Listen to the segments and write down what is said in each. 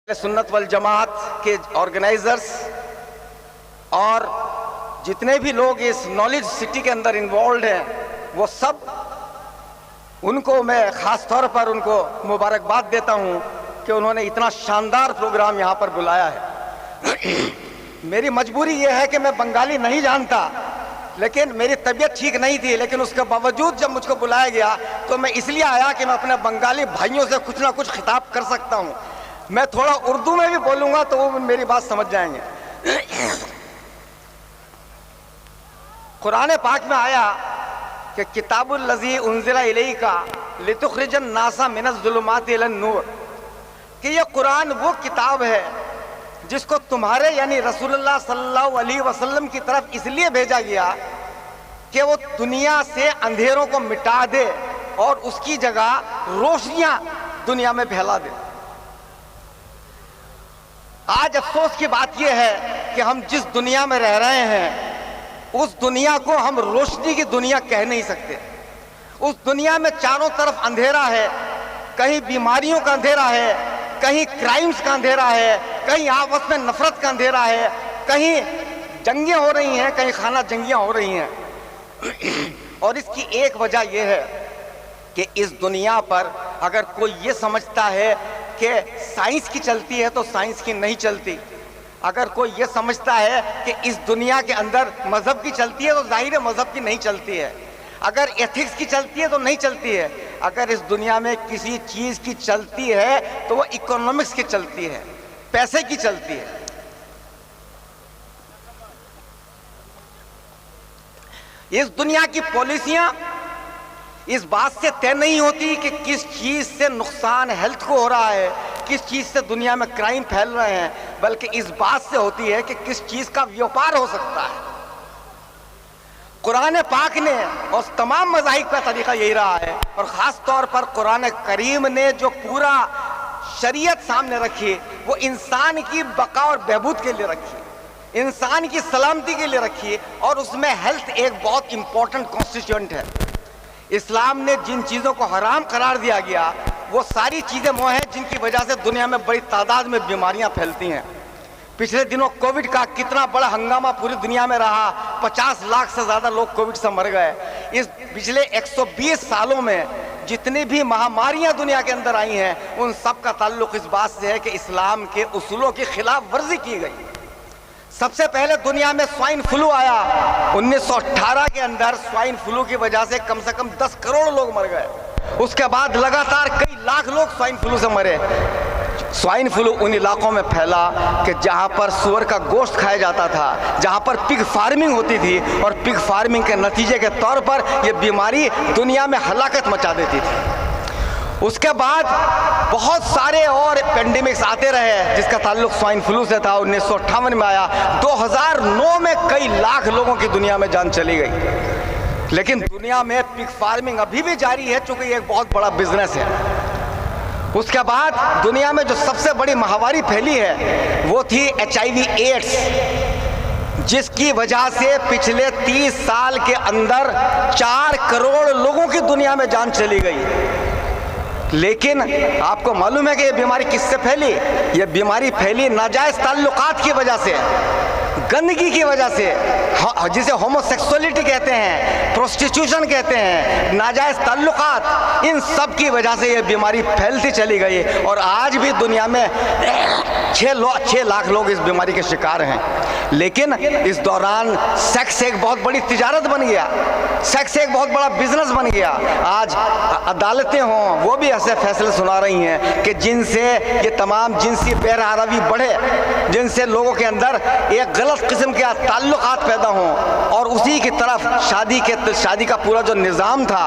सुन्नत वल जमात के ऑर्गेनाइजर्स और जितने भी लोग इस नॉलेज सिटी के अंदर इन्वॉल्व हैं वो सब उनको मैं ख़ास तौर पर उनको मुबारकबाद देता हूं कि उन्होंने इतना शानदार प्रोग्राम यहां पर बुलाया है। मेरी मजबूरी ये है कि मैं बंगाली नहीं जानता, लेकिन मेरी तबीयत ठीक नहीं थी, लेकिन उसके बावजूद जब मुझको बुलाया गया तो मैं इसलिए आया कि मैं अपने बंगाली भाइयों से कुछ ना कुछ खिताब कर सकता हूं। मैं थोड़ा उर्दू में भी बोलूंगा तो वो मेरी बात समझ जाएंगे। कुरान पाक में आया कि किताबुल लज़ी उन्ज़िला इलैका लितुख़रिजन नासा मिनज़ ज़ुलुमाति इलन नूर, कि ये कुरान वो किताब है जिसको तुम्हारे यानी रसूलुल्लाह सल्लल्लाहु अलैहि वसल्लम की तरफ इसलिए भेजा गया कि वो दुनिया से अंधेरों को मिटा दे और उसकी जगह रोशनियां दुनिया में फैला दे। आज अफसोस की बात यह है कि हम जिस दुनिया में रह रहे हैं उस दुनिया को हम रोशनी की दुनिया कह नहीं सकते। उस दुनिया में चारों तरफ अंधेरा है, कहीं बीमारियों का अंधेरा है, कहीं क्राइम्स का अंधेरा है, कहीं आपस में नफरत का अंधेरा है, कहीं जंगें हो रही हैं, कहीं खाना जंगियां हो रही हैं। और इसकी एक वजह यह है कि इस दुनिया पर अगर कोई ये समझता है कि साइंस की चलती है तो साइंस की नहीं चलती, अगर कोई ये समझता है कि इस दुनिया के अंदर मजहब की चलती है तो जाहिर है मजहब की नहीं चलती है, अगर एथिक्स की चलती है तो नहीं चलती है, अगर इस दुनिया में किसी चीज की चलती है तो वो इकोनॉमिक्स की चलती है, पैसे की चलती है। इस दुनिया की पॉलिसियां इस बात से तय नहीं होती कि किस चीज से नुकसान हेल्थ को हो रहा है, किस चीज से दुनिया में क्राइम फैल रहे हैं, बल्कि इस बात से होती है कि किस चीज का व्यापार हो सकता है। कुरान पाक ने और तमाम मज़ाहिब का तरीका यही रहा है, और ख़ास तौर पर कुरान करीम ने जो पूरा शरीयत सामने रखी वो इंसान की बका और बहबूद के लिए रखी, इंसान की सलामती के लिए रखी, और उसमें हेल्थ एक बहुत इंपॉर्टेंट कॉन्स्टिट्यूएंट है। इस्लाम ने जिन चीज़ों को हराम करार दिया गया वो सारी चीज़ें वो हैं जिनकी वजह से दुनिया में बड़ी तादाद में बीमारियां फैलती हैं। पिछले दिनों कोविड का कितना बड़ा हंगामा पूरी दुनिया में रहा, 50 लाख से ज़्यादा लोग कोविड से मर गए। इस पिछले 120 सालों में जितनी भी महामारियां दुनिया के अंदर आई हैं उन सब का ताल्लुक इस बात से है कि इस्लाम के उसूलों की खिलाफ वर्जी की गई। सबसे पहले दुनिया में स्वाइन फ्लू आया 1918 के अंदर। स्वाइन फ्लू की वजह से कम 10 करोड़ लोग मर गए। उसके बाद लगातार कई लाख लोग स्वाइन फ्लू से मरे। स्वाइन फ्लू उन इलाकों में फैला कि जहां पर सुअर का गोश्त खाया जाता था, जहां पर पिग फार्मिंग होती थी, और पिग फार्मिंग के नतीजे के तौर पर यह बीमारी दुनिया में हलाकत मचा देती थी। उसके बाद बहुत सारे और पेंडेमिक्स आते रहे जिसका ताल्लुक स्वाइन फ्लू से था। 1958 में आया, 2009 में कई लाख लोगों की दुनिया में जान चली गई। लेकिन दुनिया में पिग फार्मिंग अभी भी जारी है, चूंकि ये एक बहुत बड़ा बिजनेस है। उसके बाद दुनिया में जो सबसे बड़ी महामारी फैली है वो थी HIV एड्स, जिसकी वजह से पिछले 30 साल के अंदर 4 करोड़ लोगों की दुनिया में जान चली गई। लेकिन आपको मालूम है कि ये बीमारी किससे फैली? ये बीमारी फैली नाजायज ताल्लुकात की वजह से, गंदगी की वजह से, जिसे होमोसेक्सुअलिटी कहते हैं, प्रोस्टिट्यूशन कहते हैं, नाजायज ताल्लुकात, इन सब की वजह से ये बीमारी फैलती चली गई। और आज भी दुनिया में 6 लाख लोग इस बीमारी के शिकार हैं। लेकिन इस दौरान सेक्स एक बहुत बड़ी तिजारत बन गया, सेक्स एक बहुत बड़ा बिजनेस बन गया। आज अदालतें हों वो भी ऐसे फैसले सुना रही हैं कि जिनसे ये तमाम जिनसी बेरहरवी बढ़े, जिनसे लोगों के अंदर एक गलत किस्म के ताल्लुकात पैदा हों, और उसी की तरफ शादी का पूरा जो निज़ाम था,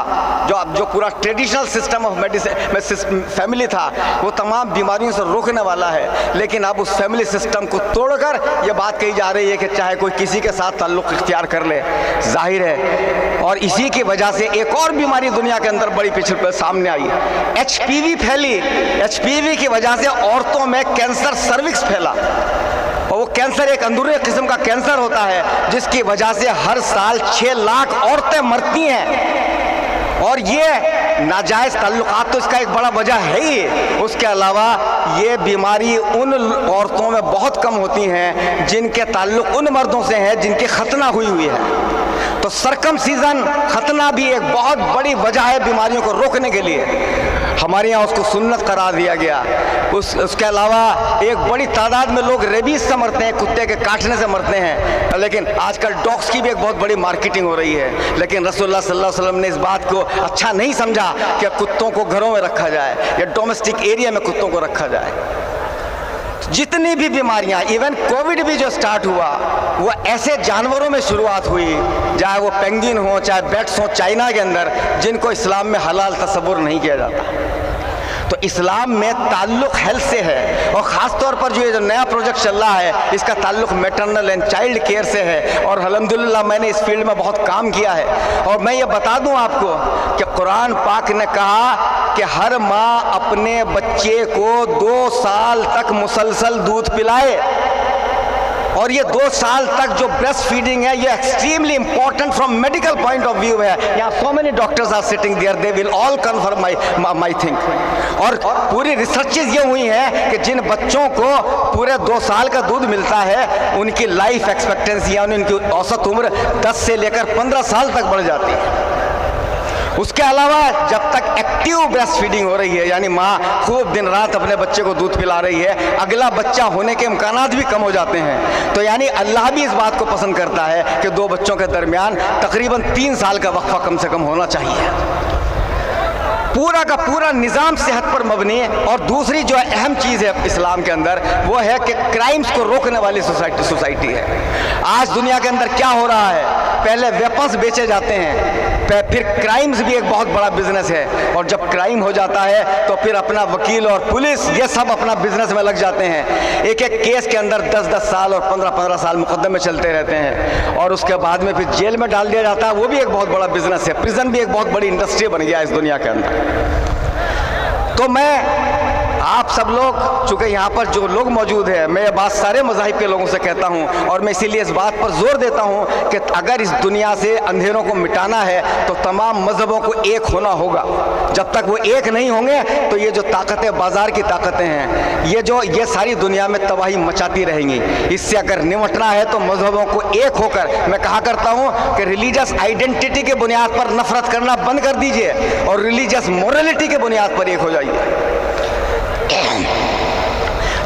जो पूरा traditional system of medicine family था, वो तमाम बीमारियों से रोकने वाला है। लेकिन अब उस फैमिली सिस्टम को तोड़कर ये बात कही जा रही है कि चाहे कोई किसी के साथ ताल्लुक इख्तियार कर ले, जाहिर है। और इसी की वजह से एक और बीमारी दुनिया के अंदर बड़ी पिछले सामने आई, HPV फैली। HPV की वजह से औरतों में कैंसर सर्विक्स फैला, और वो कैंसर एक अंदरूनी किस्म का कैंसर होता है जिसकी वजह से हर साल 6 लाख औरतें मरती हैं। और ये नाजायज़ ताल्लुकात तो इसका एक बड़ा वजह है ही। उसके अलावा ये बीमारी उन औरतों में बहुत कम होती हैं जिनके ताल्लुक उन मर्दों से है जिनकी खतना हुई है। तो सरकमसीजन खतना भी एक बहुत बड़ी वजह है बीमारियों को रोकने के लिए। हमारे यहाँ उसको सुन्नत करार दिया गया। उसके अलावा एक बड़ी तादाद में लोग रेबीज से मरते हैं, कुत्ते के काटने से मरते हैं, लेकिन आजकल डॉग्स की भी एक बहुत बड़ी मार्केटिंग हो रही है। लेकिन रसूलुल्लाह सल्लल्लाहु अलैहि वसल्लम ने इस बात को अच्छा नहीं समझा कि कुत्तों को घरों में रखा जाए या डोमेस्टिक एरिया में कुत्तों को रखा जाए। जितनी भी बीमारियां, इवन कोविड भी जो स्टार्ट हुआ वो ऐसे जानवरों में शुरुआत हुई, चाहे वो पेंगुइन हो, चाहे बैट्स हो चाइना के अंदर, जिनको इस्लाम में हलाल तस्वुर नहीं किया जाता। तो इस्लाम में ताल्लुक़ हेल्थ से है, और ख़ास तौर पर जो ये जो नया प्रोजेक्ट चल रहा है इसका ताल्लुक़ मैटरनल एंड चाइल्ड केयर से है। और अल्हम्दुलिल्लाह मैंने इस फील्ड में बहुत काम किया है। और मैं ये बता दूं आपको कि कुरान पाक ने कहा कि हर माँ अपने बच्चे को 2 साल तक मुसलसल दूध पिलाए। और ये 2 साल तक जो ब्रेस्ट फीडिंग है ये extremely important from medical point of view है। यहाँ so many doctors are sitting there, they will all confirm my think. और पूरी रिसर्चेज ये हुई हैं कि जिन बच्चों को पूरे 2 साल का दूध मिलता है उनकी लाइफ एक्सपेक्टेंसी यानी उनकी औसत उम्र 10 से लेकर 15 साल तक बढ़ जाती है। उसके अलावा जब तक एक्टिव ब्रेस्ट फीडिंग हो रही है, यानी माँ खूब दिन रात अपने बच्चे को दूध पिला रही है, अगला बच्चा होने के इम्कानात भी कम हो जाते हैं। तो यानी अल्लाह भी इस बात को पसंद करता है कि 2 बच्चों के दरमियान तकरीबन 3 साल का वक्फा कम से कम होना चाहिए। पूरा का पूरा निज़ाम सेहत पर मबनी है। और दूसरी जो अहम चीज़ है इस्लाम के अंदर वो है कि क्राइम्स को रोकने वाली सोसाइटी है। आज दुनिया के अंदर क्या हो रहा है, पहले वेपन्स बेचे जाते हैं, फिर क्राइम्स भी एक बहुत बड़ा बिजनेस है। और जब क्राइम हो जाता है तो फिर अपना वकील और पुलिस ये सब अपना बिजनेस में लग जाते हैं। एक एक केस के अंदर 10-10 साल और 15-15 साल मुकदमे चलते रहते हैं, और उसके बाद में फिर जेल में डाल दिया जाता है। वो भी एक बहुत बड़ा बिजनेस है। प्रिजन भी एक बहुत बड़ी इंडस्ट्री बन गया इस दुनिया के अंदर। तो मैं आप सब लोग, चूँकि यहाँ पर जो लोग मौजूद हैं, मैं ये बात सारे मज़ाहिब के लोगों से कहता हूँ, और मैं इसीलिए इस बात पर जोर देता हूँ कि अगर इस दुनिया से अंधेरों को मिटाना है तो तमाम मज़हबों को एक होना होगा। जब तक वो एक नहीं होंगे तो ये जो ताकतें, बाज़ार की ताकतें हैं, ये सारी दुनिया में तबाही मचाती रहेंगी। इससे अगर निपटना है तो मज़हबों को एक होकर, मैं कहा करता हूँ कि रिलीजियस आइडेंटिटी के बुनियाद पर नफरत करना बंद कर दीजिए और रिलीजियस मोरलिटी के बुनियाद पर एक हो जाइए।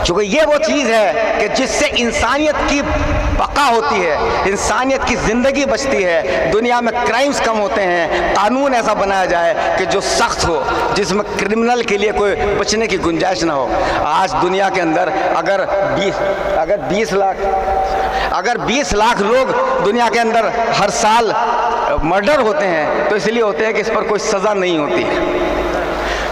क्योंकि ये वो चीज़ है कि जिससे इंसानियत की बका होती है, इंसानियत की ज़िंदगी बचती है, दुनिया में क्राइम्स कम होते हैं। कानून ऐसा बनाया जाए कि जो सख्त हो, जिसमें क्रिमिनल के लिए कोई बचने की गुंजाइश ना हो। आज दुनिया के अंदर अगर 20 लाख लोग दुनिया के अंदर हर साल मर्डर होते हैं तो इसलिए होते हैं कि इस पर कोई सज़ा नहीं होती है।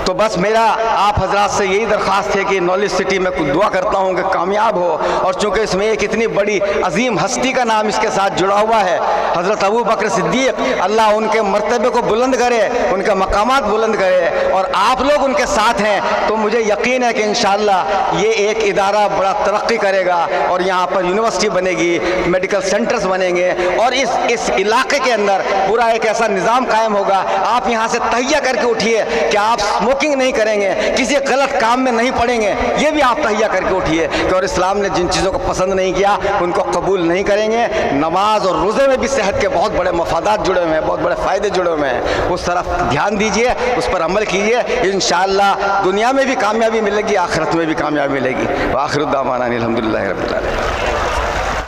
तो बस मेरा आप हजरात से यही दरख्वास्त है कि नॉलेज सिटी में कुछ दुआ करता हूँ कि कामयाब हो। और चूँकि इसमें एक इतनी बड़ी अजीम हस्ती का नाम इसके साथ जुड़ा हुआ है, हज़रत अबू बकर सिद्दीक़, अल्लाह उनके मर्तबे को बुलंद करे, उनके मकामात बुलंद करे, और आप लोग उनके साथ हैं तो मुझे यकीन है कि इंशाअल्लाह ये एक इदारा बड़ा तरक्की करेगा और यहाँ पर यूनिवर्सिटी बनेगी, मेडिकल सेंटर्स बनेंगे, और इस इलाके के अंदर पूरा एक ऐसा निज़ाम कायम होगा। आप यहाँ से तहिया करके उठिए कि आप स्मोकिंग नहीं करेंगे, किसी गलत काम में नहीं पड़ेंगे, ये भी आप तहिया करके उठिए कि और इस्लाम ने जिन चीज़ों को पसंद नहीं किया उनको कबूल नहीं करेंगे। नमाज और रोज़े में भी सेहत के बहुत बड़े मफादात जुड़े हुए हैं, बहुत बड़े फ़ायदे जुड़े हुए हैं। उस तरफ ध्यान दीजिए, उस पर अमल कीजिए, इंशाअल्लाह दुनिया में भी कामयाबी मिलेगी, आखिरत में भी कामयाबी मिलेगी। आखिर दावाना अल्हम्दुलिल्लाहि रब्बिल आलमीन।